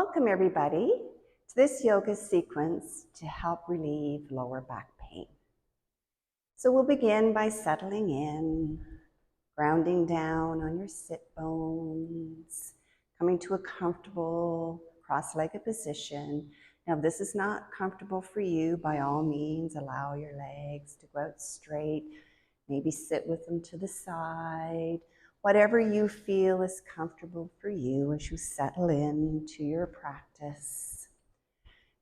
Welcome everybody to this yoga sequence to help relieve lower back pain. So we'll begin by settling in, grounding down on your sit bones, coming to a comfortable cross-legged position. Now if this is not comfortable for you, by all means allow your legs to go out straight, maybe sit with them to the side. Whatever you feel is comfortable for you as you settle into your practice.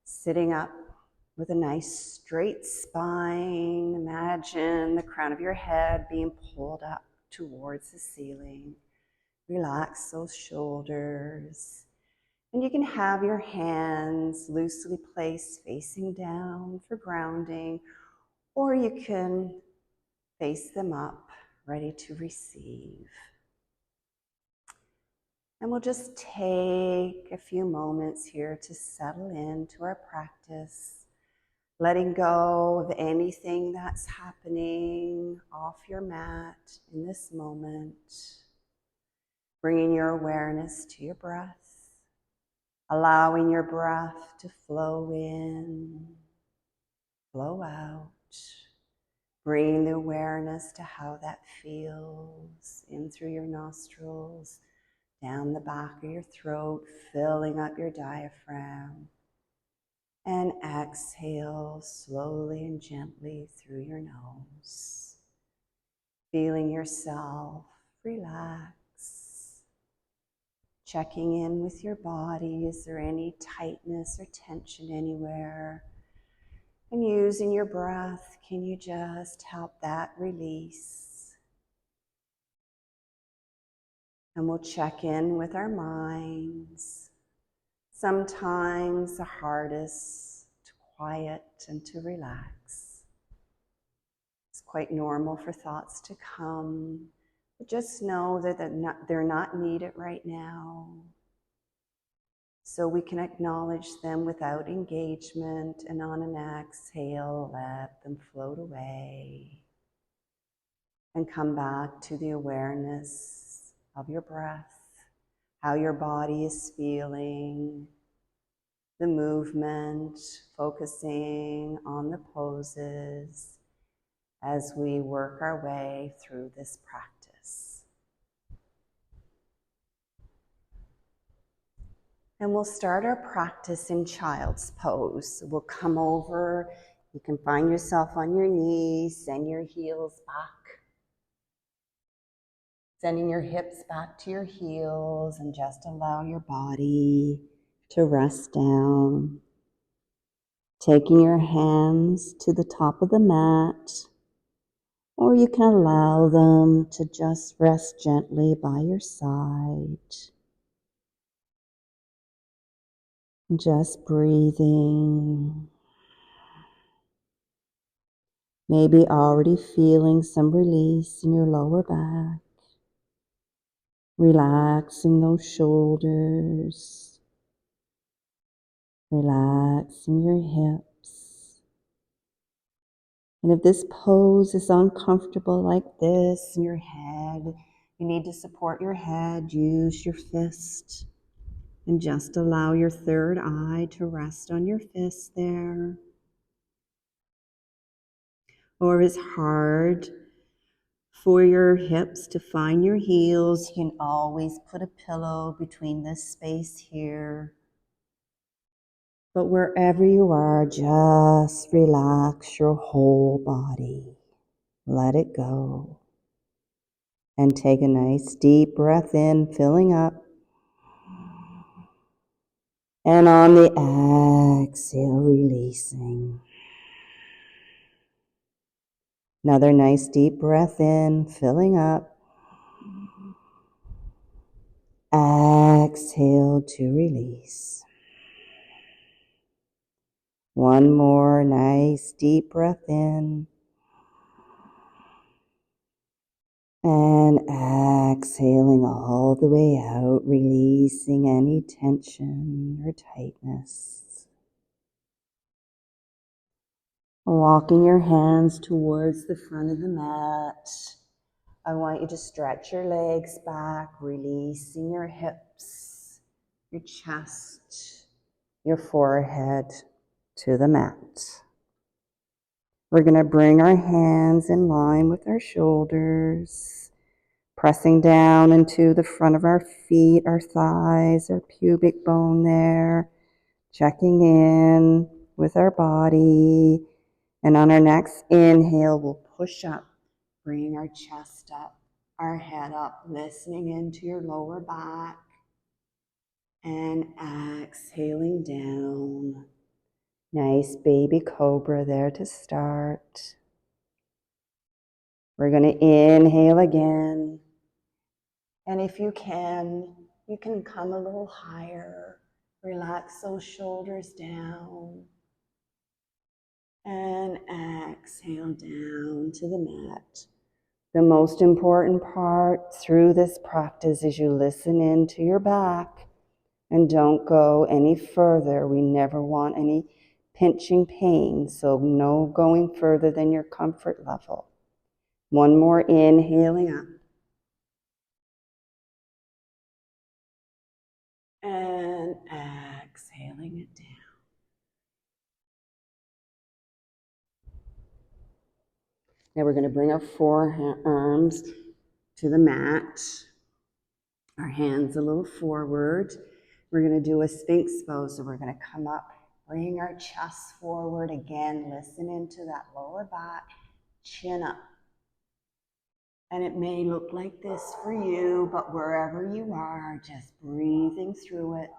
Sitting up with a nice straight spine. Imagine the crown of your head being pulled up towards the ceiling. Relax those shoulders. And you can have your hands loosely placed facing down for grounding, or you can face them up, ready to receive. And we'll just take a few moments here to settle into our practice, letting go of anything that's happening off your mat in this moment, bringing your awareness to your breath, allowing your breath to flow in, flow out, bringing the awareness to how that feels in through your nostrils, down the back of your throat, filling up your diaphragm. And exhale slowly and gently through your nose. Feeling yourself relax. Checking in with your body. Is there any tightness or tension anywhere? And using your breath, can you just help that release? And we'll check in with our minds. Sometimes the hardest to quiet and to relax. It's quite normal for thoughts to come, but just know that they're not needed right now. So we can acknowledge them without engagement, and on an exhale, let them float away. And come back to the awareness of your breath, how your body is feeling, the movement, focusing on the poses as we work our way through this practice. And we'll start our practice in child's pose. We'll come over, you can find yourself on your knees, send your heels back. Sending your hips back to your heels and just allow your body to rest down. Taking your hands to the top of the mat, or you can allow them to just rest gently by your side. Just breathing. Maybe already feeling some release in your lower back. Relaxing those shoulders, relaxing your hips. And if this pose is uncomfortable like this in your head, you need to support your head, use your fist, and just allow your third eye to rest on your fist there. Or if it's hard for your hips to find your heels, you can always put a pillow between this space here. But wherever you are, just relax your whole body. Let it go. And take a nice deep breath in, filling up. And on the exhale, releasing. Another nice deep breath in, filling up. Exhale to release. One more nice deep breath in. And exhaling all the way out, releasing any tension or tightness. Walking your hands towards the front of the mat. I want you to stretch your legs back, releasing your hips. your chest, your forehead to the mat. We're going to bring our hands in line with our shoulders, pressing down into the front of our feet, our thighs, our pubic bone there, checking in with our body. And on our next inhale, we'll push up, bring our chest up, our head up, listening into your lower back, and exhaling down. Nice baby cobra there to start. We're going to inhale again. And if you can come a little higher. Relax those shoulders down. And exhale down to the mat. The most important part through this practice is you listen into your back and don't go any further. We never want any pinching pain, so no going further than your comfort level. One more inhaling up. And exhaling it down. Now we're going to bring our forearms to the mat. Our hands a little forward. We're going to do a Sphinx pose. So we're going to come up, bring our chest forward again. Listen into that lower back, chin up. And it may look like this for you, but wherever you are, just breathing through it.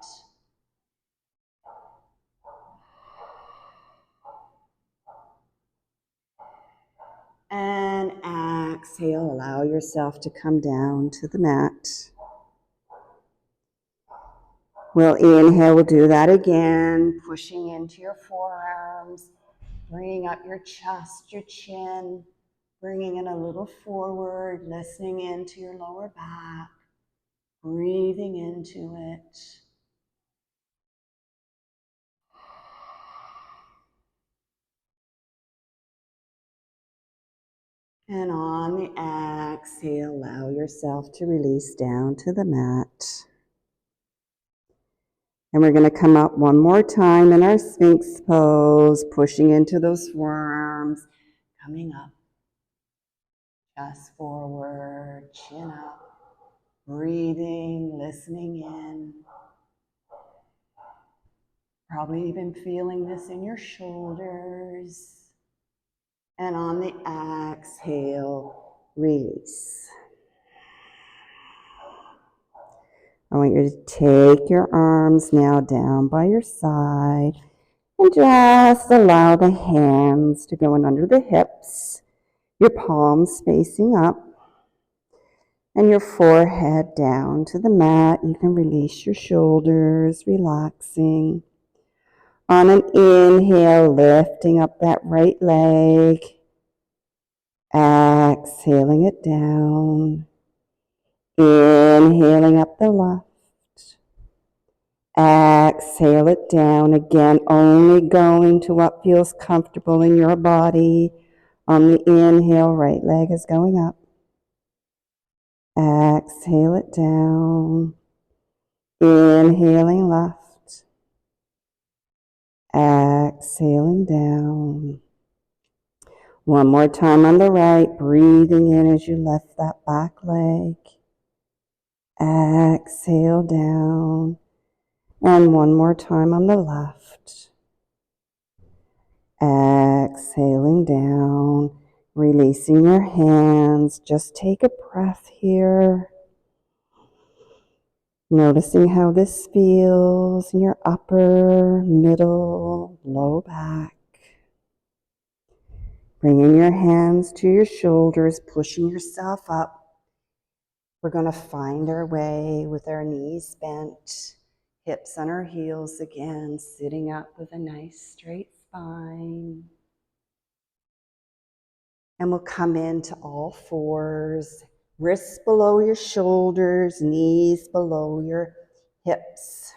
And exhale, allow yourself to come down to the mat. We'll inhale, we'll do that again, pushing into your forearms, bringing up your chest, your chin, bringing it a little forward, listening into your lower back, breathing into it. And on the exhale, allow yourself to release down to the mat. And we're going to come up one more time in our Sphinx pose, pushing into those forearms, coming up, chest forward, chin up, breathing, listening in. Probably even feeling this in your shoulders. And on the exhale, release. I want you to take your arms now down by your side and just allow the hands to go in under the hips, your palms facing up, and your forehead down to the mat. You can release your shoulders, relaxing. On an inhale, lifting up that right leg, exhaling it down, inhaling up the left, exhale it down, again only going to what feels comfortable in your body. On the inhale, right leg is going up, exhale it down, inhaling left, exhaling down. One more time on the right, breathing in as you lift that back leg. Exhale down. And one more time on the left. Exhaling down, releasing your hands. Just take a breath here. Noticing how this feels in your upper, middle, low back. Bringing your hands to your shoulders, pushing yourself up. We're going to find our way with our knees bent, hips on our heels again, sitting up with a nice straight spine. And we'll come into all fours, wrists below your shoulders, knees below your hips.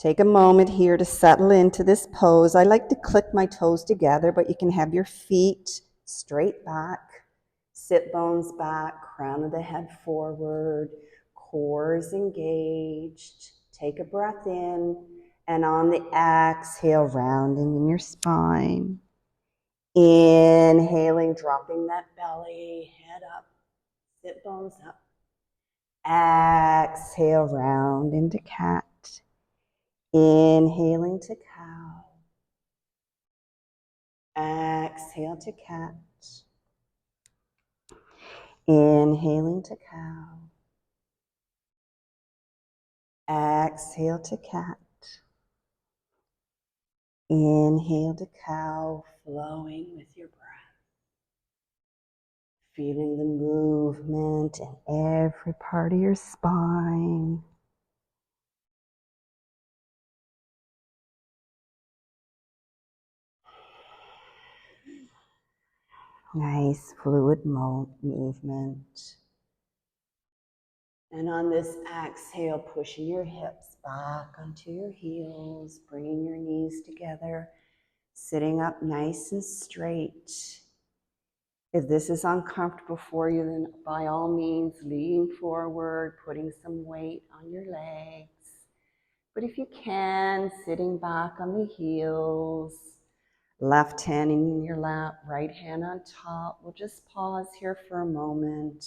Take a moment here to settle into this pose. I like to click my toes together, but you can have your feet straight back, sit bones back, crown of the head forward, core is engaged. Take a breath in, and on the exhale, rounding in your spine. Inhaling, dropping that belly, head up, sit bones up. Exhale, round into cat. Inhaling to cow. Exhale to cat. Inhaling to cow. Exhale to cat. Inhale to cow, flowing with your breath. Feeling the movement in every part of your spine. Nice fluid movement. And on this exhale, pushing your hips back onto your heels, bringing your knees together, sitting up nice and straight. If this is uncomfortable for you, then by all means, lean forward, putting some weight on your legs. But if you can, sitting back on the heels, left hand in your lap, right hand on top. We'll just pause here for a moment.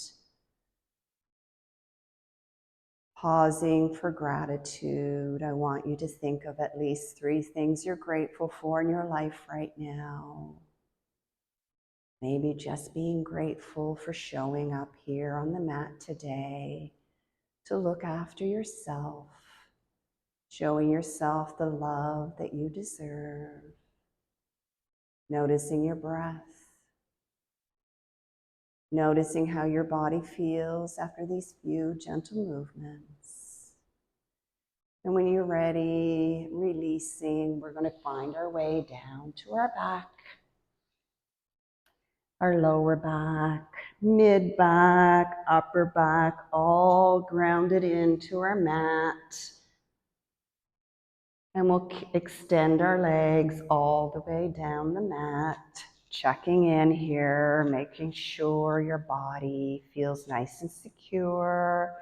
Pausing for gratitude. I want you to think of at least 3 things you're grateful for in your life right now. Maybe just being grateful for showing up here on the mat today to look after yourself, showing yourself the love that you deserve, noticing your breath, noticing how your body feels after these few gentle movements. And when you're ready, releasing, we're going to find our way down to our back, our lower back, mid back, upper back, all grounded into our mat. And we'll extend our legs all the way down the mat, checking in here, making sure your body feels nice and secure,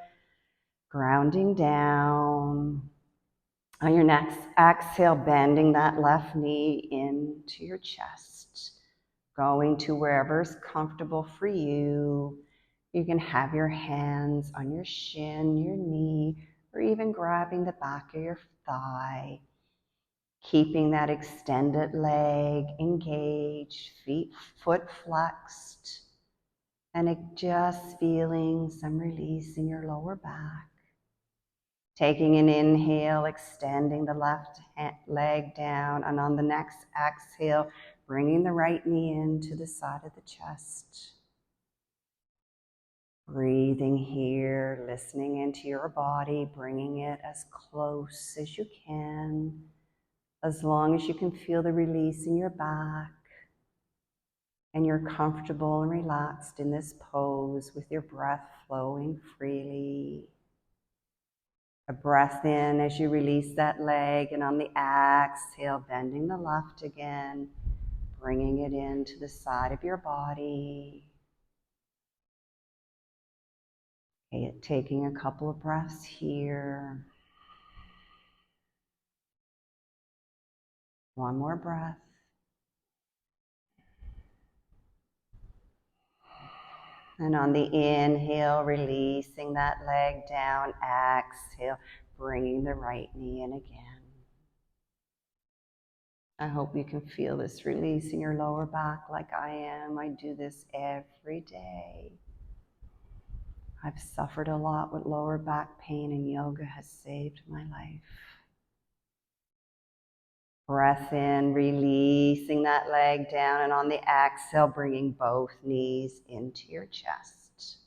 grounding down. On your next exhale, bending that left knee into your chest, going to wherever's comfortable for you. You can have your hands on your shin, your knee, or even grabbing the back of your thigh. Keeping that extended leg engaged, foot flexed, and just feeling some release in your lower back. Taking an inhale, extending the left leg down, and on the next exhale, bringing the right knee into the side of the chest. Breathing here, listening into your body, bringing it as close as you can, as long as you can feel the release in your back, and you're comfortable and relaxed in this pose with your breath flowing freely. A breath in as you release that leg, and on the exhale, bending the left again, bringing it into the side of your body. Okay, taking a couple of breaths here. One more breath. And on the inhale, releasing that leg down. Exhale, bringing the right knee in again. I hope you can feel this release in your lower back like I am. I do this every day. I've suffered a lot with lower back pain, and yoga has saved my life. Breath in, releasing that leg down, and on the exhale, bringing both knees into your chest.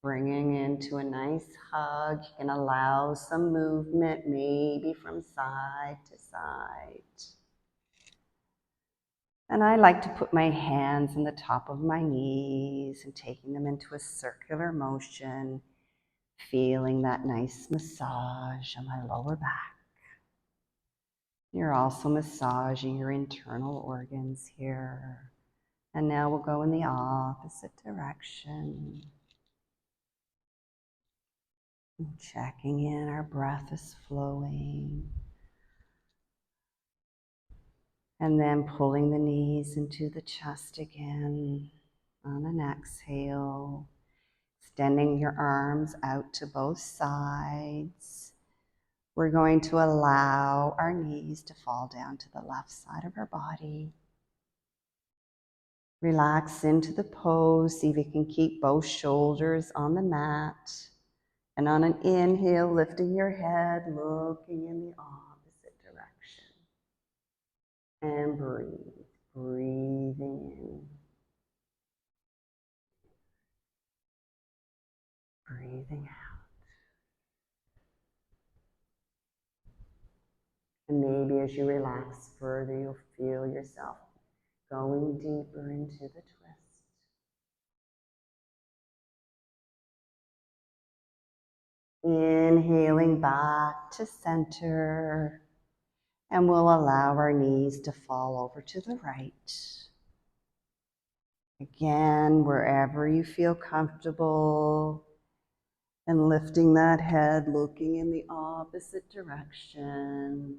Bringing into a nice hug. You can allow some movement, maybe from side to side. And I like to put my hands on the top of my knees and taking them into a circular motion, feeling that nice massage on my lower back. You're also massaging your internal organs here. And now we'll go in the opposite direction. Checking in, our breath is flowing. And then pulling the knees into the chest again on an exhale. Extending your arms out to both sides. We're going to allow our knees to fall down to the left side of our body. Relax into the pose. See if you can keep both shoulders on the mat. And on an inhale, lifting your head, looking in the opposite direction. And breathe. Breathing in. Breathing out. And maybe as you relax further, you'll feel yourself going deeper into the twist. Inhaling back to center. And we'll allow our knees to fall over to the right. Again, wherever you feel comfortable. And lifting that head, looking in the opposite direction.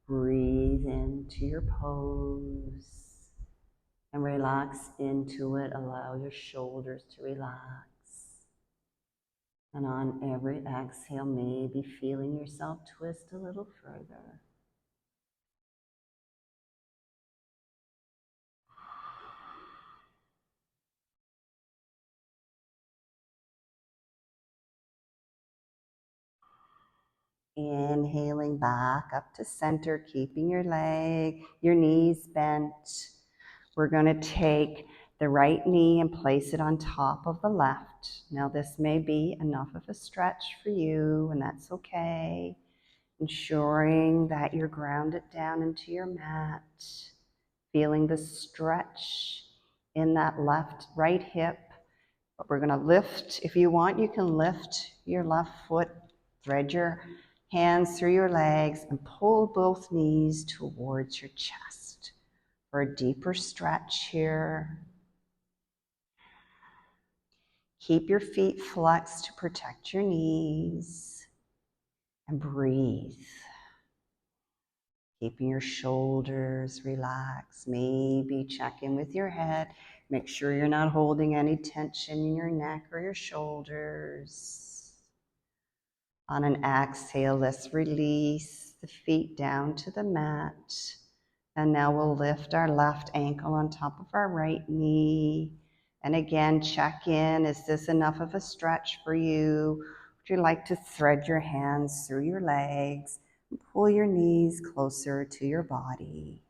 Breathe into your pose. And relax into it. Allow your shoulders to relax. And on every exhale, maybe feeling yourself twist a little further. Inhaling back up to center, keeping your knees bent. We're going to take the right knee and place it on top of the left. Now this may be enough of a stretch for you, and that's okay. Ensuring that you're grounded down into your mat, feeling the stretch in that right hip. But we're going to lift. If you want, you can lift your left foot, thread your hands through your legs, and pull both knees towards your chest for a deeper stretch here. Keep your feet flexed to protect your knees, and breathe. Keeping your shoulders relaxed. Maybe check in with your head. Make sure you're not holding any tension in your neck or your shoulders. On an exhale, let's release the feet down to the mat. And now we'll lift our left ankle on top of our right knee. And again, check in. Is this enough of a stretch for you? Would you like to thread your hands through your legs and pull your knees closer to your body?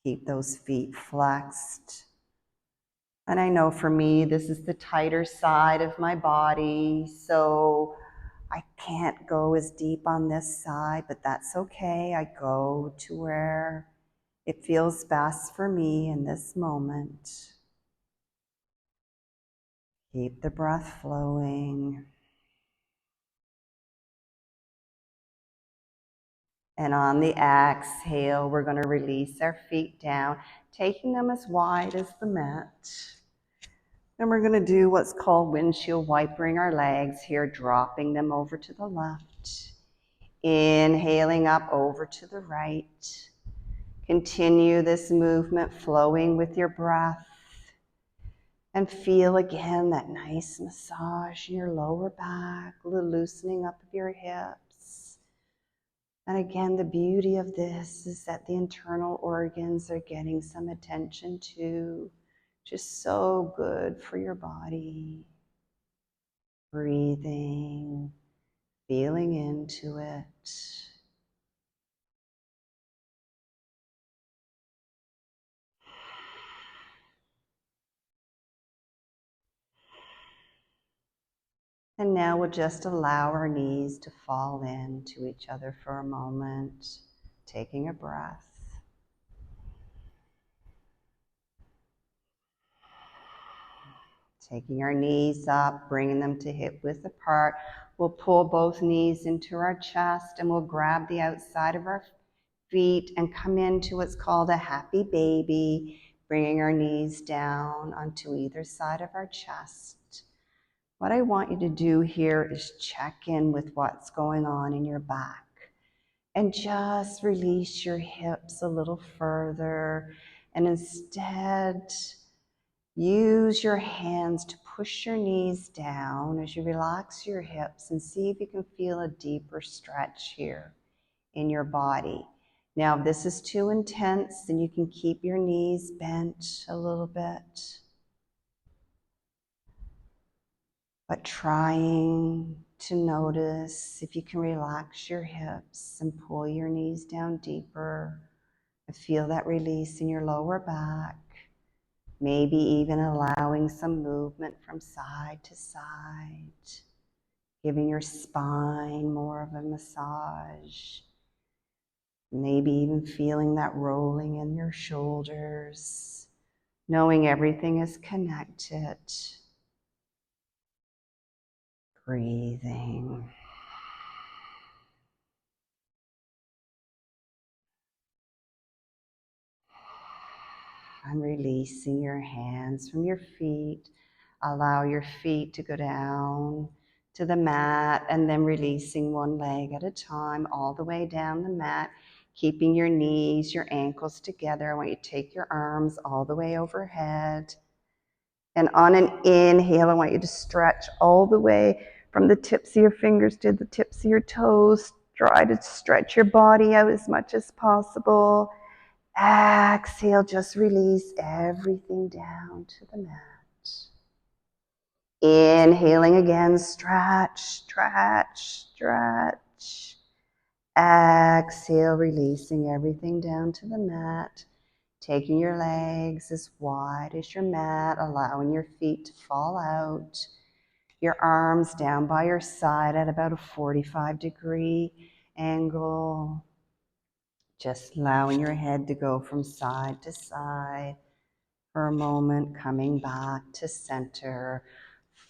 Keep those feet flexed. And I know for me, this is the tighter side of my body, so I can't go as deep on this side, but that's okay. I go to where it feels best for me in this moment. Keep the breath flowing. And on the exhale, we're going to release our feet down, taking them as wide as the mat. And we're going to do what's called windshield wipering our legs here, dropping them over to the left. Inhaling up over to the right. Continue this movement flowing with your breath. And feel again that nice massage in your lower back, the loosening up of your hips. And again, the beauty of this is that the internal organs are getting some attention too. Just so good for your body. Breathing, feeling into it. And now we'll just allow our knees to fall into each other for a moment, taking a breath. Taking our knees up, bringing them to hip width apart. We'll pull both knees into our chest and we'll grab the outside of our feet and come into what's called a happy baby, bringing our knees down onto either side of our chest. What I want you to do here is check in with what's going on in your back and just release your hips a little further, and instead use your hands to push your knees down as you relax your hips and see if you can feel a deeper stretch here in your body. Now, if this is too intense, then you can keep your knees bent a little bit. But trying to notice if you can relax your hips and pull your knees down deeper and feel that release in your lower back. Maybe even allowing some movement from side to side, giving your spine more of a massage. Maybe even feeling that rolling in your shoulders, knowing everything is connected. Breathing. And releasing your hands from your feet. Allow your feet to go down to the mat and then releasing one leg at a time all the way down the mat, keeping your knees, your ankles together. I want you to take your arms all the way overhead. And on an inhale, I want you to stretch all the way from the tips of your fingers to the tips of your toes. Try to stretch your body out as much as possible. Exhale, just release everything down to the mat. Inhaling again, stretch, stretch, stretch. Exhale, releasing everything down to the mat. Taking your legs as wide as your mat, allowing your feet to fall out. Your arms down by your side at about a 45-degree angle. Just allowing your head to go from side to side for a moment, coming back to center,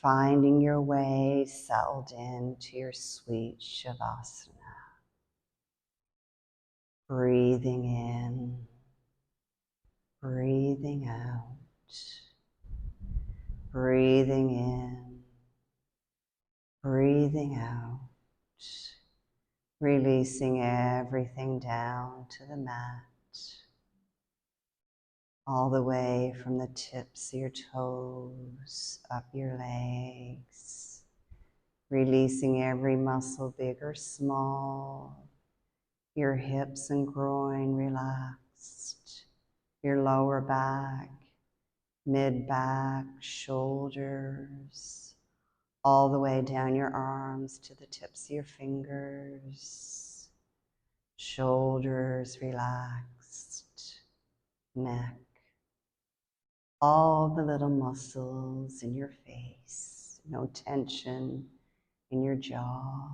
finding your way settled into your sweet Shavasana. Breathing in, breathing out, breathing in, breathing out, releasing everything down to the mat, all the way from the tips of your toes, up your legs, releasing every muscle, big or small, your hips and groin relaxed, your lower back, mid-back, shoulders, all the way down your arms to the tips of your fingers, shoulders relaxed, neck, all the little muscles in your face, no tension in your jaw,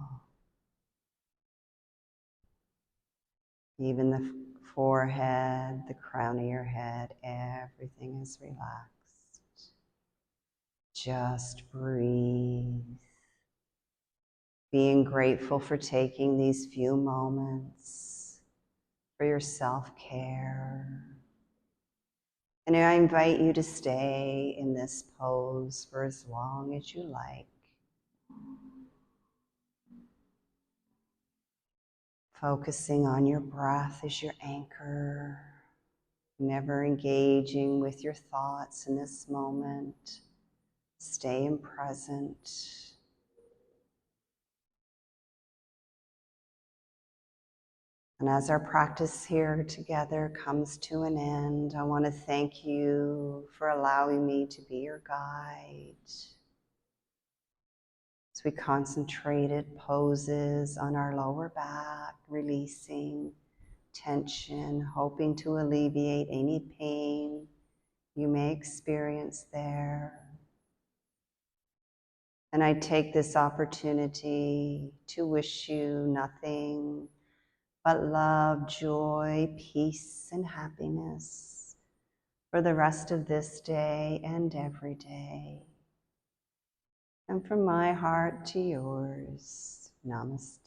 even the forehead, the crown of your head, everything is relaxed. Just breathe. Being grateful for taking these few moments for your self-care. And I invite you to stay in this pose for as long as you like. Focusing on your breath as your anchor, never engaging with your thoughts in this moment. Stay in present. And as our practice here together comes to an end, I want to thank you for allowing me to be your guide. As we concentrated poses on our lower back, releasing tension, hoping to alleviate any pain you may experience there. And I take this opportunity to wish you nothing but love, joy, peace, and happiness for the rest of this day and every day. And from my heart to yours, namaste.